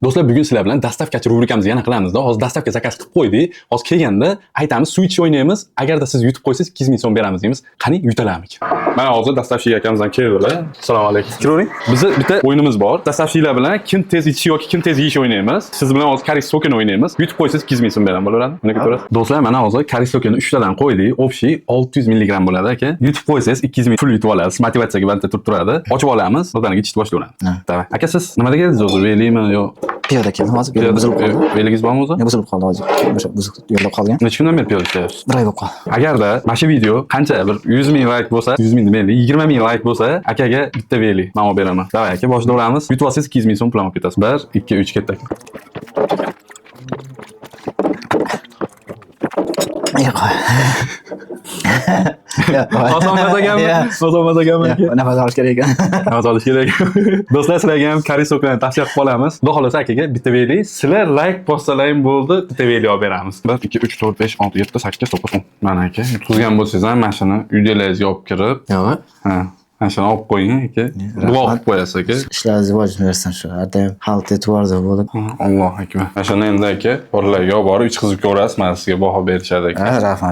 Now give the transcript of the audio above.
Do'stlar, bugun sizlar bilan dastavkachi rubrikamizga yana qilamizda. Hozir dastavka zakaz qilib qo'ydik. Hozir kelganda aytamiz, Switch o'ynaymiz. Agarda siz yutib qo'ysangiz 2000 so'm beramiz deymiz. Qani yutalarmik? Mana hozir dastavshik akamizdan keldilar. Assalomu alaykum. Kiravering. Bizning bitta o'yinimiz bor. Dastavshiklar bilan kim tez ichish yoki kim tez yeyish o'ynaymiz. Siz bilan hozir Karis Token o'ynaymiz. Yutib qo'ysangiz 2000 so'm beraman bo'laveradi. Mana ko'rasiz. Do'stlar, mana hozir Karis Tokenni 3 tadan qo'ydik. Общий 600 mg bo'ladi aka. Yutib qo'ysangiz 2000 ming pul yutib olasiz. Motivatsiyaga banta turib turadi. Ochib olamiz. Birdaniga ichishni boshlayveramiz. Davay. Aka, siz nimaga keldingiz o'zi? Velimi yo piyoda keldim hozir. Piyoda buzilib qoldi. Veligingiz bormi o'zi? Buzilib qoldi hozir. O'sha buzuq yo'lda qolgan. Necha kundan beri piyoda ishlayapsiz? 1 oy bo'lib qoldi. Agarda mana shu video qancha bir 100 ming like bo'lsa, 100 ming demaylik, 20 ming like bo'lsa, akaga bitta veli men olib beraman. Davay aka, boshlayveramiz. Yutib olsangiz 2000 ming so'm pul olib ketasiz. 1, 2, 3 ketdi aka. Oson ekanmi? Oson ekanmi? Nafas olish kerak ekan. Nafas olish kerak. Do'stlar, sizlarga ham Karis Tokenni tavsiya qilib qolamiz. Xudo xolasa akaga bitta veli, sizlar like bossalang bo'ldi, bitta veli olib beramiz. 1, 2, 3, 4, 5, 6, 7, 8, 9, 10. Mana aka, yutqizgan bo'lsangiz ham mana shuni uydalaringizga olib kirib, Yo'q. ha, mana shuni olib qo'ying aka. Duo qilib qo'yasiz aka. Ishlaringizni rivojini bersin shu. Har doim xalq e'tiborida bo'lib. Alloh akbar. Mana shuni endi aka, bolalarga olib borib ichqizib ko'rasiz, mana sizga baho berishadi aka. Rahmat.